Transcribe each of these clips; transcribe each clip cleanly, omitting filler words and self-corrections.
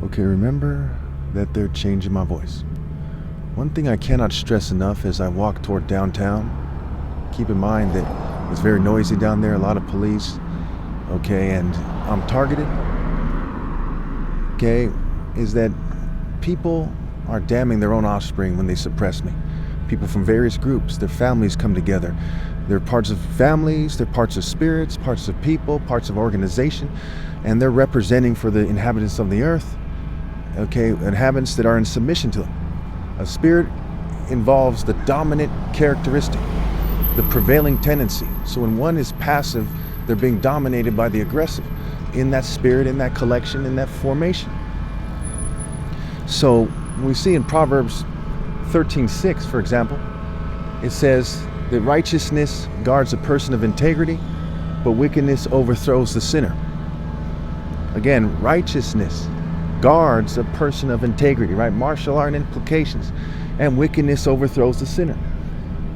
Okay, remember that they're changing my voice. One thing I cannot stress enough as I walk toward downtown, keep in mind that it's very noisy down there, a lot of police, okay, and I'm targeted, okay, is that people are damning their own offspring when they suppress me. People from various groups, their families come together. They're parts of families, they're parts of spirits, parts of people, parts of organization, and they're representing for the inhabitants of the earth, okay, inhabitants that are in submission to them. A spirit involves the dominant characteristic, the prevailing tendency. So when one is passive, they're being dominated by the aggressive in that spirit, in that collection, in that formation. So we see in Proverbs 13:6, for example, it says that righteousness guards a person of integrity, but wickedness overthrows the sinner. Again, righteousness guards a person of integrity, right? Martial art implications. And wickedness overthrows the sinner.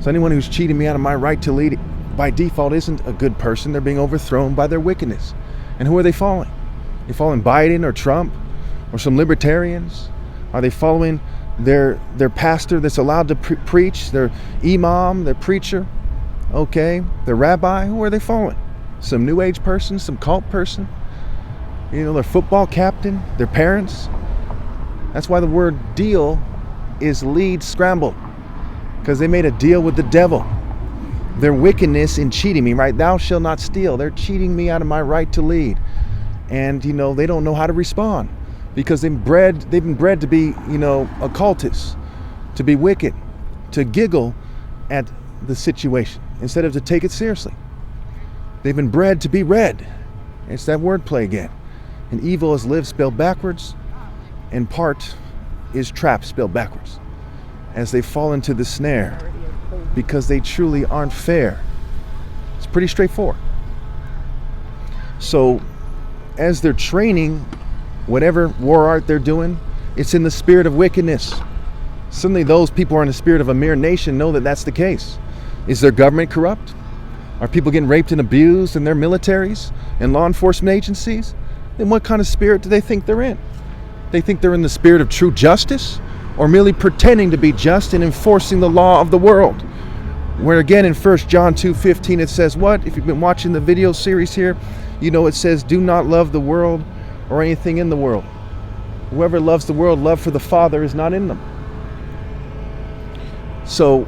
So anyone who's cheating me out of my right to lead by default isn't a good person. They're being overthrown by their wickedness. And who are they following? They following Biden or Trump or some libertarians? Are they following their pastor that's allowed to preach, their imam, their preacher, okay, their rabbi? Who are they following? Some new age person, some cult person? You know, their football captain, their parents. That's why the word deal is lead scrambled, because they made a deal with the devil. Their wickedness in cheating me, right? Thou shalt not steal. They're cheating me out of my right to lead. And, you know, they don't know how to respond because they've been bred to be, you know, occultists, to be wicked, to giggle at the situation instead of to take it seriously. They've been bred to be red. It's that wordplay again. And evil is live spelled backwards, and part is trap spelled backwards, as they fall into the snare because they truly aren't fair. It's pretty straightforward. So as they're training whatever war art they're doing, it's in the spirit of wickedness. Suddenly those people who are in the spirit of a mere nation know that that's the case. Is their government corrupt? Are people getting raped and abused in their militaries and law enforcement agencies? Then what kind of spirit do they think they're in? They think they're in the spirit of true justice, or merely pretending to be just and enforcing the law of the world. Where again in 1 John 2:15 it says what? If you've been watching the video series here, you know it says, do not love the world or anything in the world. Whoever loves the world, love for the Father is not in them. So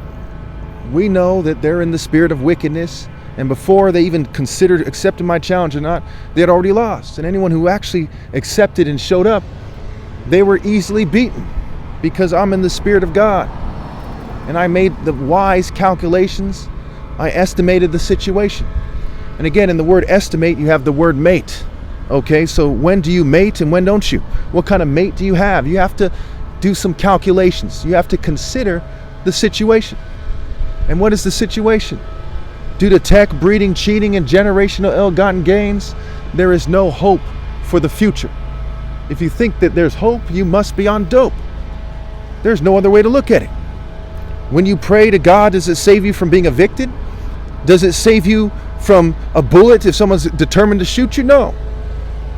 we know that they're in the spirit of wickedness, and before they even considered accepting my challenge or not, they had already lost. And anyone who actually accepted and showed up, they were easily beaten, because I'm in the Spirit of God. And I made the wise calculations. I estimated the situation. And again, in the word estimate, you have the word mate. Okay, so when do you mate and when don't you? What kind of mate do you have? You have to do some calculations. You have to consider the situation. And what is the situation? Due to tech, breeding, cheating, and generational ill-gotten gains, there is no hope for the future. If you think that there's hope, you must be on dope. There's no other way to look at it. When you pray to God, does it save you from being evicted? Does it save you from a bullet if someone's determined to shoot you? No.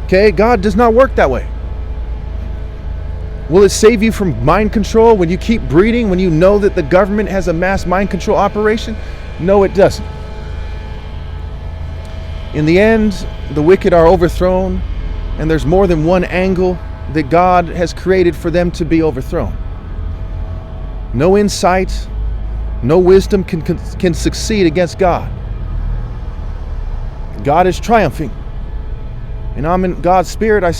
Okay, God does not work that way. Will it save you from mind control when you keep breeding, when you know that the government has a mass mind control operation? No, it doesn't. In the end, the wicked are overthrown, and there's more than one angle that God has created for them to be overthrown. No insight, no wisdom can succeed against God. God is triumphing. And I'm in God's spirit. I